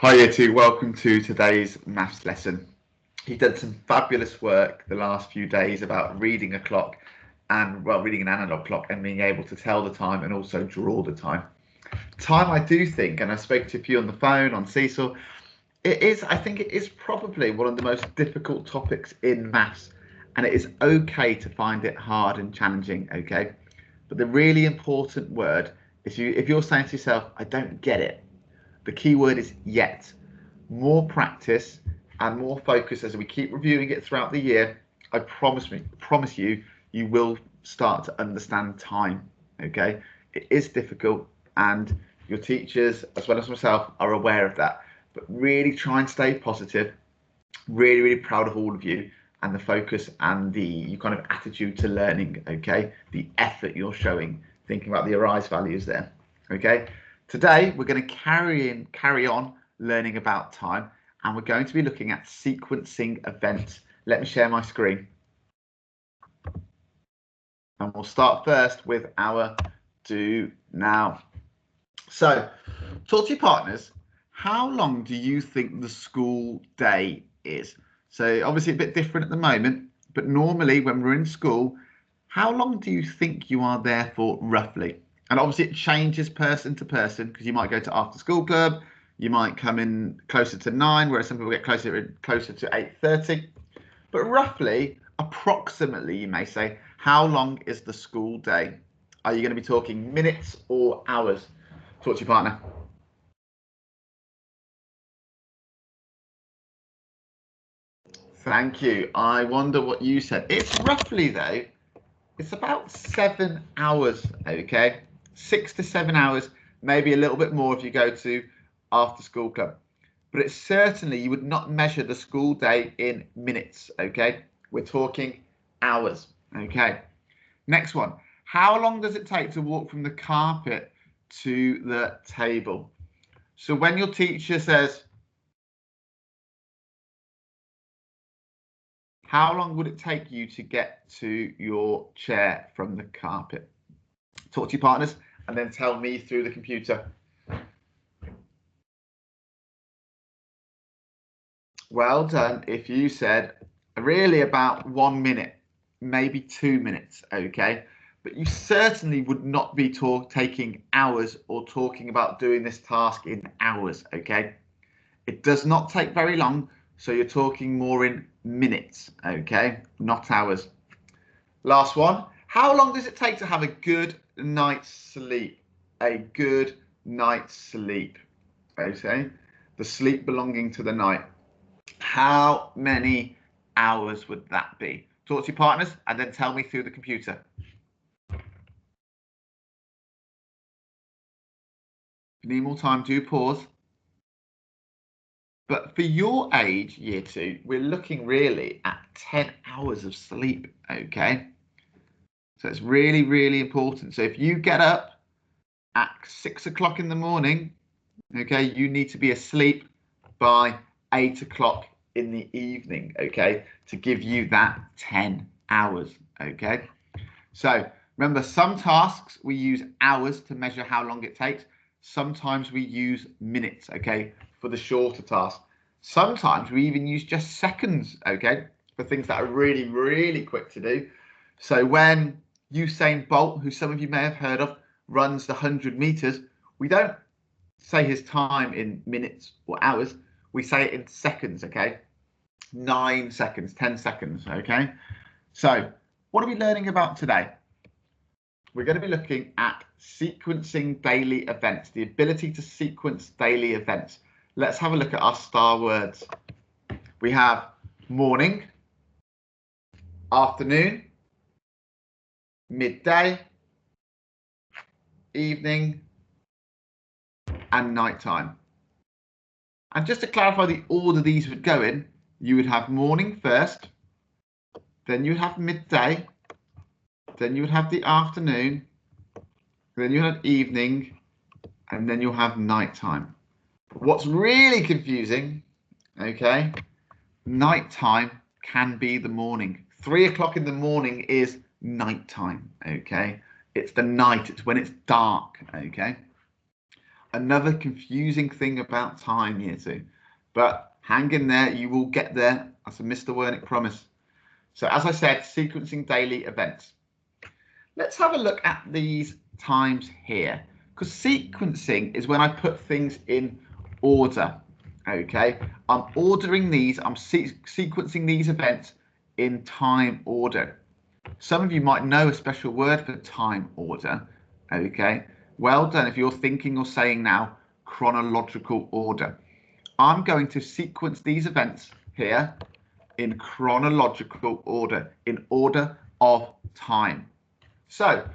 Hi Year 2, welcome to today's maths lesson. You've done some fabulous work the last few days about reading a clock and, well, reading an analog clock and being able to tell the time and also draw the time. Time, I do think, and I spoke to a few on the phone, on Seesaw, I think it is probably one of the most difficult topics in maths, and it is okay to find it hard and challenging, okay? But the really important word is if you're saying to yourself, I don't get it, the key word is yet. More practice and more focus as we keep reviewing it throughout the year. I promise you, you will start to understand time. Okay, it is difficult, and your teachers, as well as myself, are aware of that. But really try and stay positive. Really, really proud of all of you and the focus and the kind of attitude to learning. Okay, the effort you're showing, thinking about the arise values there. Okay. Today, we're going to carry on learning about time, and we're going to be looking at sequencing events. Let me share my screen. And we'll start first with our do now. So, talk to your partners. How long do you think the school day is? So, obviously a bit different at the moment, but normally when we're in school, how long do you think you are there for roughly? And obviously it changes person to person, because you might go to after school club, you might come in closer to 9, whereas some people get closer to 8:30. But roughly, approximately, you may say, how long is the school day? Are you going to be talking minutes or hours? Talk to your partner. Thank you. I wonder what you said. It's roughly, though, it's about 7 hours, okay? 6 to 7 hours, maybe a little bit more if you go to after school club. But it's certainly, you would not measure the school day in minutes, okay? We're talking hours, okay? Next one. How long does it take to walk from the carpet to the table? So when your teacher says, how long would it take you to get to your chair from the carpet? Talk to your partners and then tell me through the computer. Well done if you said really about 1 minute, maybe 2 minutes, okay? But you certainly would not be taking hours or talking about doing this task in hours, okay? It does not take very long, so you're talking more in minutes, okay? Not hours. Last one. How long does it take to have a good night's sleep? A good night's sleep, okay? The sleep belonging to the night. How many hours would that be? Talk to your partners and then tell me through the computer. If you need more time, do pause. But for your age, year 2, we're looking really at 10 hours of sleep, okay? So it's really, really important. So if you get up at 6 o'clock in the morning, okay, you need to be asleep by 8 o'clock in the evening, okay, to give you that 10 hours, okay? So remember, some tasks we use hours to measure how long it takes. Sometimes we use minutes, okay, for the shorter tasks. Sometimes we even use just seconds, okay, for things that are really, really quick to do. So when Usain Bolt, who some of you may have heard of, runs the 100 meters, we don't say his time in minutes or hours. We say it in seconds, okay? 9 seconds, 10 seconds, okay? So what are we learning about today? We're going to be looking at sequencing daily events, the ability to sequence daily events. Let's have a look at our star words. We have morning, afternoon, midday, evening, and nighttime. And just to clarify the order these would go in, you would have morning first, then you would have midday, then you would have the afternoon, then you have evening, and then you'll have nighttime. What's really confusing, okay, nighttime can be the morning. 3 o'clock in the morning is nighttime, okay? It's the night, it's when it's dark, okay? Another confusing thing about time, year 2. But hang in there, you will get there. That's a Mr. Wernick promise. So as I said, sequencing daily events. Let's have a look at these times here, because sequencing is when I put things in order. Okay, I'm ordering these, I'm sequencing these events in time order. Some of you might know a special word for time order. Okay, well done if you're thinking or saying now chronological order. I'm going to sequence these events here in chronological order, in order of time. So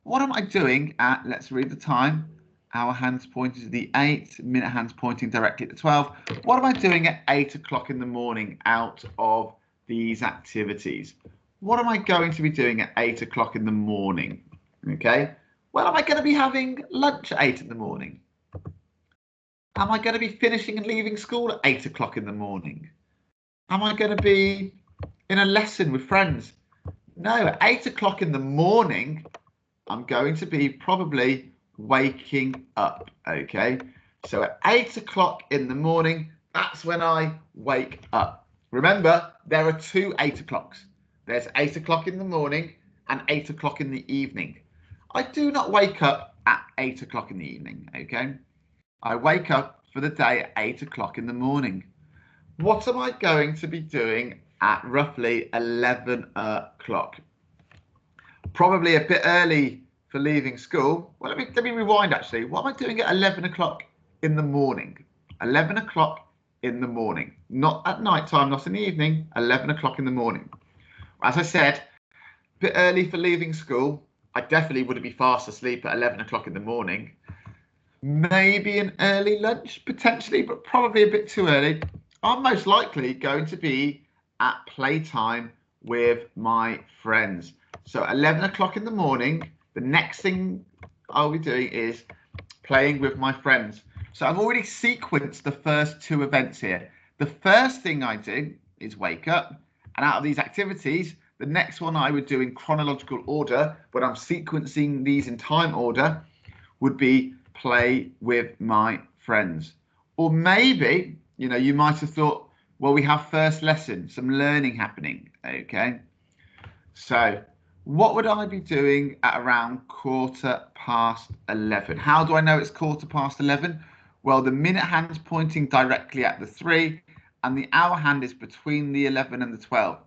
what am I doing at, let's read the time. Hour hands pointing to the 8, minute hands pointing directly at the 12. What am I doing at 8 o'clock in the morning out of these activities? What am I going to be doing at 8 o'clock in the morning? Okay, well, am I going to be having lunch at 8 in the morning? Am I going to be finishing and leaving school at 8 o'clock in the morning? Am I going to be in a lesson with friends? No, at 8 o'clock in the morning, I'm going to be probably waking up, okay? So at 8 o'clock in the morning, that's when I wake up. Remember, there are 2 8 o'clocks. There's 8 o'clock in the morning and 8 o'clock in the evening. I do not wake up at 8 o'clock in the evening, okay? I wake up for the day at 8 o'clock in the morning. What am I going to be doing at roughly 11 o'clock? Probably a bit early for leaving school. Well, let me rewind actually. What am I doing at 11 o'clock in the morning? 11 o'clock in the morning. Not at night time, not in the evening. 11 o'clock in the morning. As I said, a bit early for leaving school. I definitely wouldn't be fast asleep at 11 o'clock in the morning. Maybe an early lunch, potentially, but probably a bit too early. I'm most likely going to be at playtime with my friends. So 11 o'clock in the morning, the next thing I'll be doing is playing with my friends. So I've already sequenced the first 2 events here. The first thing I do is wake up, and out of these activities, the next one I would do in chronological order, when I'm sequencing these in time order, would be play with my friends. Or maybe, you know, you might have thought, well, we have first lesson, some learning happening, okay? So what would I be doing at around 11:15? How do I know it's 11:15? Well, the minute hand's pointing directly at the 3 and the hour hand is between the 11 and the 12.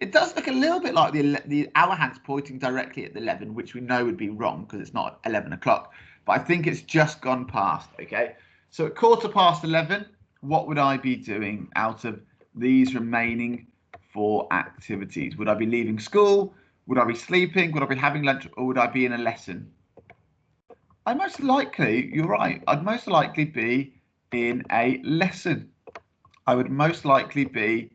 It does look a little bit like the hour hand's pointing directly at the 11, which we know would be wrong because it's not 11 o'clock. But I think it's just gone past, okay? So at 11:15, what would I be doing out of these remaining 4 activities? Would I be leaving school? Would I be sleeping? Would I be having lunch? Or would I be in a lesson? I most likely, you're right, I'd most likely be in a lesson. I would most likely be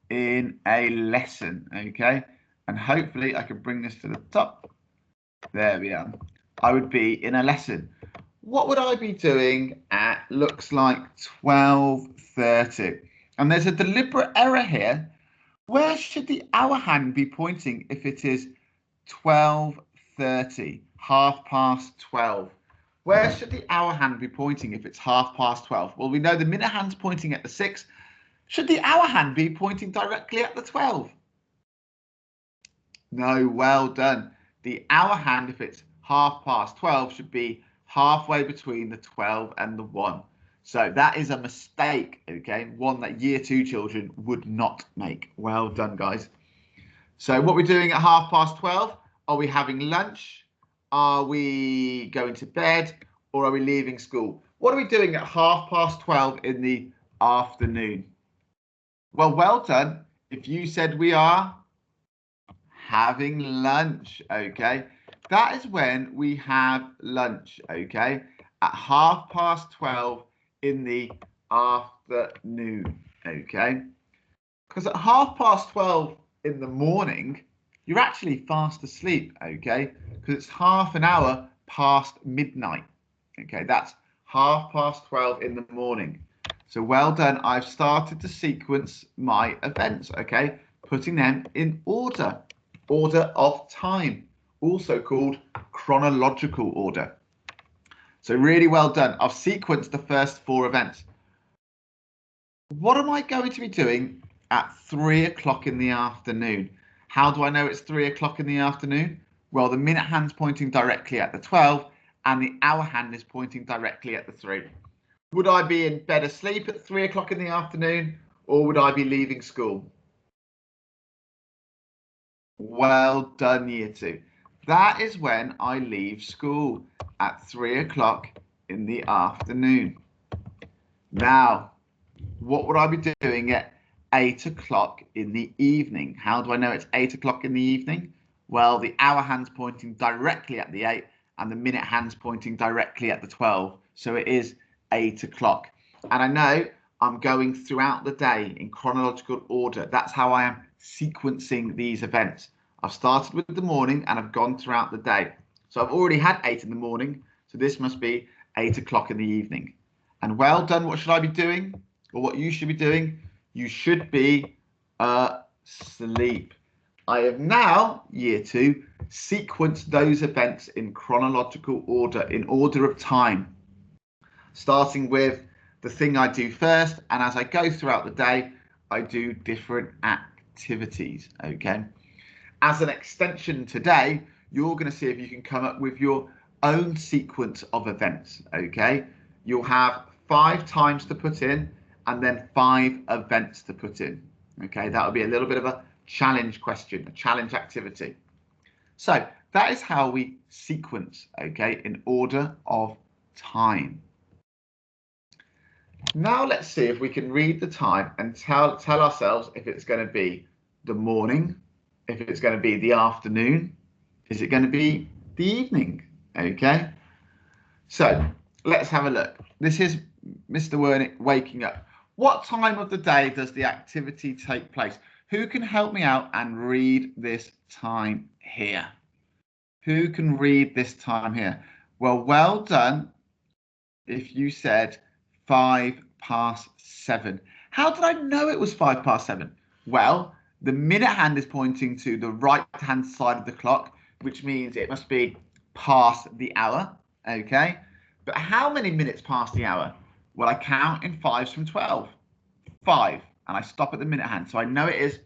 in a lesson, okay? And hopefully I can bring this to the top. There we are. I would be in a lesson. What would I be doing at, looks like 12:30? And there's a deliberate error here. Where should the hour hand be pointing if it is 12:30, 12:30? Where should the hour hand be pointing if it's 12:30? Well, we know the minute hand's pointing at the 6. Should the hour hand be pointing directly at the 12? No, well done. The hour hand, if it's 12:30, should be halfway between the 12 and the 1. So that is a mistake, okay? One that year 2 children would not make. Well done, guys. So what we're doing at 12:30, are we having lunch? Are we going to bed? Or are we leaving school? What are we doing at 12:30 in the afternoon? Well done. If you said we are having lunch, okay? That is when we have lunch, okay? At 12:30 in the afternoon, okay? Because at 12:30 in the morning, you're actually fast asleep, okay? Because it's half an hour past midnight, okay? That's 12:30 in the morning. So well done. I've started to sequence my events, okay? Putting them in order of time, also called chronological order. So really well done. I've sequenced the first 4 events. What am I going to be doing at 3 o'clock in the afternoon? How do I know it's 3 o'clock in the afternoon? Well, the minute hand's pointing directly at the 12 and the hour hand is pointing directly at the 3. Would I be in bed asleep at 3 o'clock in the afternoon, or would I be leaving school? Well done, year 2. That is when I leave school, at 3 o'clock in the afternoon. Now, what would I be doing at 8 o'clock in the evening? How do I know it's 8 o'clock in the evening? Well, the hour hand's pointing directly at the 8 and the minute hand's pointing directly at the 12. So it is 8 o'clock. And I know I'm going throughout the day in chronological order. That's how I am sequencing these events. I've started with the morning and I've gone throughout the day. So I've already had 8 in the morning. So this must be 8 o'clock in the evening. And well done. What should I be doing? Or what you should be doing? You should be asleep. I have now, year 2, sequenced those events in chronological order, in order of time, starting with the thing I do first, and as I go throughout the day, I do different activities, okay? As an extension today, you're going to see if you can come up with your own sequence of events, okay? You'll have 5 times to put in and then 5 events to put in, okay? That'll be a little bit of a challenge question, a challenge activity. So that is how we sequence, okay, in order of time. Now let's see if we can read the time and tell ourselves if it's going to be the morning, if it's going to be the afternoon, is it going to be the evening, okay? So let's have a look. This is Mr. Wernick waking up. What time of the day does the activity take place? Who can help me out and read this time here? Who can read this time here? Well done if you said 7:05. How did I know it was 7:05? Well, the minute hand is pointing to the right hand side of the clock, which means it must be past the hour, okay? But how many minutes past the hour? Well, I count in 5s from 12. 5, and I stop at the minute hand, so I know it is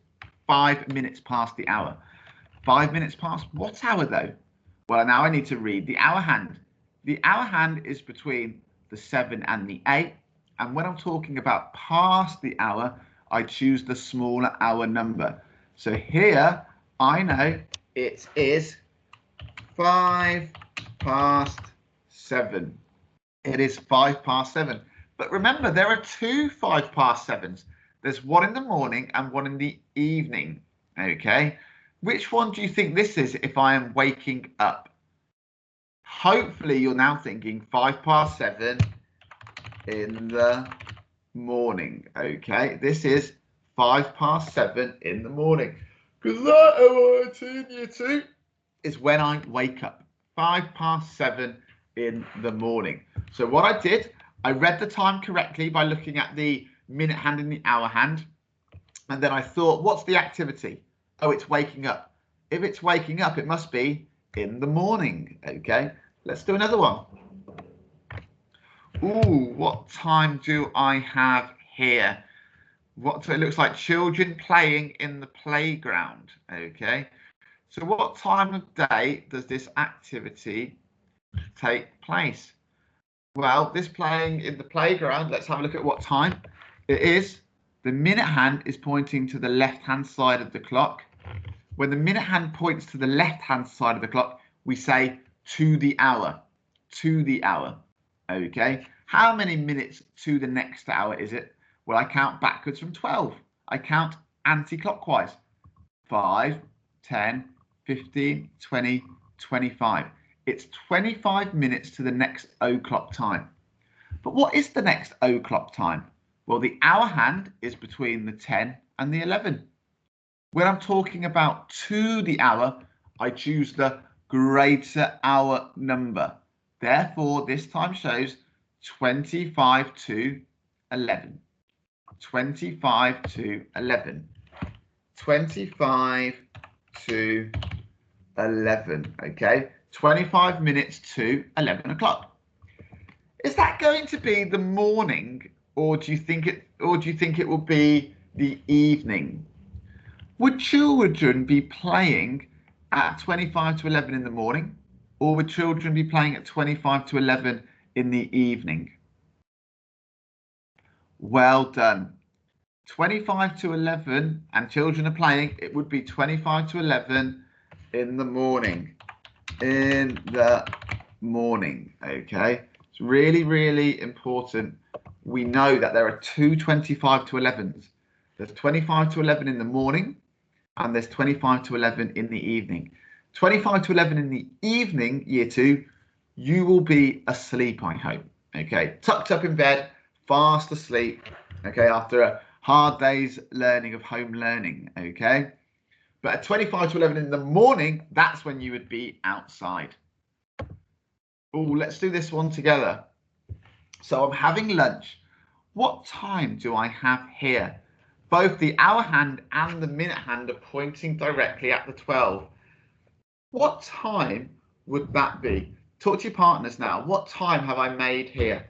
5 minutes past the hour. 5 minutes past what hour though? Well, now I need to read the hour hand. The hour hand is between the 7 and the 8, and when I'm talking about past the hour, I choose the smaller hour number. So here I know it is 7:05. It is 7:05. But remember, there are 2 7:05s. There's one in the morning and one in the evening. Okay, which one do you think this is if I am waking up? Hopefully you're now thinking 7:05 in the morning. Okay, this is 7:05 in the morning, because that year 2 is when I wake up. 7:05 in the morning. So what I did, I read the time correctly by looking at the minute hand and the hour hand, and then I thought, what's the activity? Oh, it's waking up. If it's waking up, it must be in the morning. Okay, let's do another one. Ooh, what time do I have here? What, it looks like children playing in the playground. Okay, so what time of day does this activity take place? Well, this playing in the playground, let's have a look at what time it is. The minute hand is pointing to the left-hand side of the clock. When the minute hand points to the left-hand side of the clock, we say to the hour, to the hour. Okay, how many minutes to the next hour is it? Well, I count backwards from 12. I count anti-clockwise. 5, 10, 15, 20, 25. It's 25 minutes to the next o'clock time. But what is the next o'clock time? Well, the hour hand is between the 10 and the 11. When I'm talking about to the hour, I choose the greater hour number. Therefore, this time shows 25 to 11. 25 to 11. 25 to 11. Okay, 25 minutes to 11 o'clock. Is that going to be the morning, or do you think it will be the evening? Would children be playing at 25 to 11 in the morning, or would children be playing at 25 to 11 in the evening? Well done. 25 to 11 and children are playing, it would be 25 to 11 in the morning. In the morning, okay? It's really, really important. We know that there are two 25 to 11s. There's 25 to 11 in the morning and there's 25 to 11 in the evening. 25 to 11 in the evening, year 2, you will be asleep, I hope, okay? Tucked up in bed, fast asleep, okay, after a hard day's learning of home learning, okay? But at 25 to 11 in the morning, that's when you would be outside. Oh, let's do this one together. So I'm having lunch. What time do I have here? Both the hour hand and the minute hand are pointing directly at the 12. What time would that be? Talk to your partners now. What time have I made here?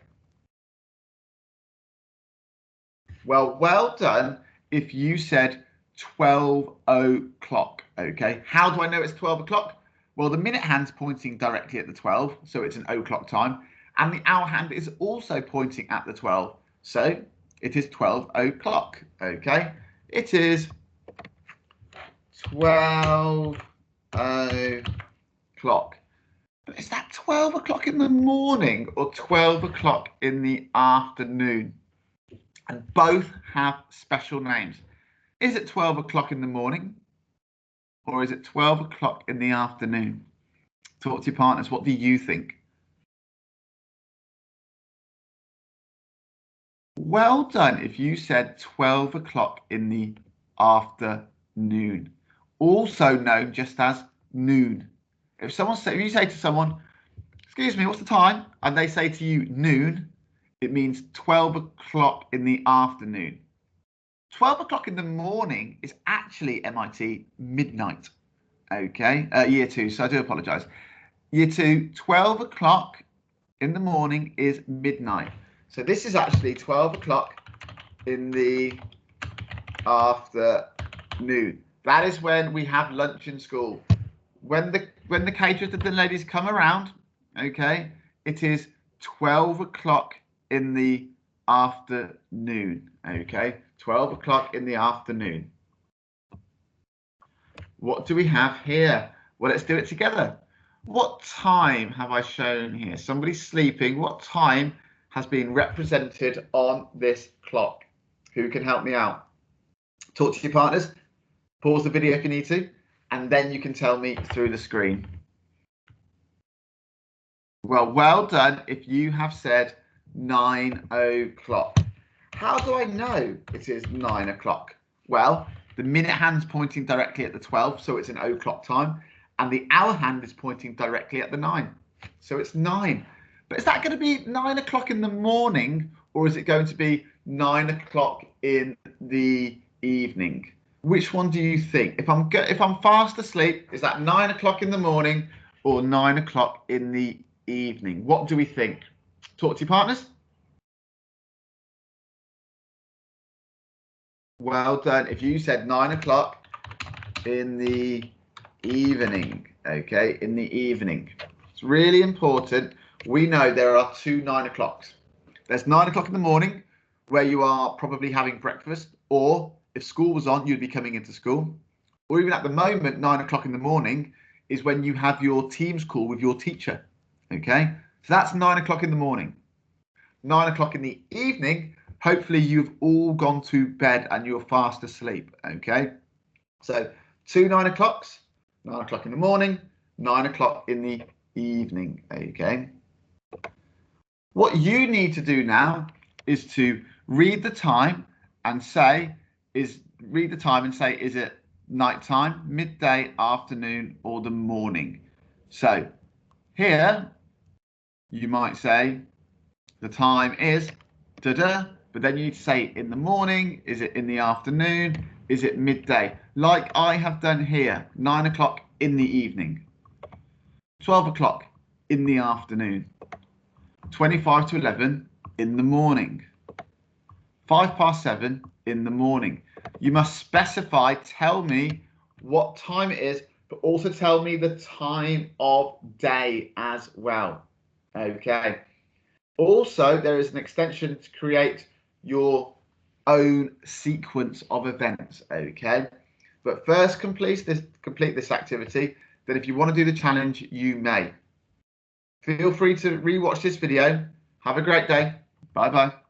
Well done if you said 12 o'clock, okay? How do I know it's 12 o'clock? Well, the minute hand's pointing directly at the 12, so it's an o'clock time, and the hour hand is also pointing at the 12, so it is 12 o'clock, okay? It is 12 o'clock. But is that 12 o'clock in the morning or 12 o'clock in the afternoon? And both have special names. Is it 12 o'clock in the morning or is it 12 o'clock in the afternoon? Talk to your partners. What do you think? Well done if you said 12 o'clock in the afternoon, also known just as noon. If you say to someone, excuse me, what's the time? And they say to you noon, it means 12 o'clock in the afternoon. 12 o'clock in the morning is actually MIT midnight. Okay, year 2, so I do apologise. Year 2, 12 o'clock in the morning is midnight. So this is actually 12 o'clock in the afternoon. That is when we have lunch in school. When the caterers and the ladies come around, okay, it is 12 o'clock in the afternoon, okay? 12 o'clock in the afternoon. What do we have here? Well, let's do it together. What time have I shown here? Somebody's sleeping. What time has been represented on this clock? Who can help me out? Talk to your partners. Pause the video if you need to, and then you can tell me through the screen. Well done if you have said 9 o'clock. How do I know it is 9 o'clock? Well, the minute hand's pointing directly at the 12, so it's an o'clock time, and the hour hand is pointing directly at the 9, so it's 9. But is that going to be 9 o'clock in the morning, or is it going to be 9 o'clock in the evening? Which one do you think? If I'm fast asleep, is that 9 o'clock in the morning or 9 o'clock in the evening? What do we think? Talk to your partners. Well done if you said 9 o'clock in the evening, okay, in the evening. It's really important. We know there are two 9 o'clocks. There's 9 o'clock in the morning where you are probably having breakfast, or if school was on, you'd be coming into school. Or even at the moment, 9 o'clock in the morning is when you have your Teams call with your teacher, okay? So that's 9 o'clock in the morning. 9 o'clock in the evening, hopefully you've all gone to bed and you're fast asleep, okay? So 2 9 o'clocks, 9 o'clock in the morning, 9 o'clock in the evening, okay? What you need to do now is to read the time and say, is it nighttime, midday, afternoon, or the morning? So here you might say the time is da-da, but then you need to say in the morning, is it in the afternoon, is it midday? Like I have done here, 9 o'clock in the evening, 12 o'clock in the afternoon, 25 to 11 in the morning. 5 past 7 in the morning. You must specify, tell me what time it is, but also tell me the time of day as well. Okay. Also, there is an extension to create your own sequence of events. Okay. But first complete this activity. Then if you want to do the challenge, you may. Feel free to rewatch this video. Have a great day. Bye bye.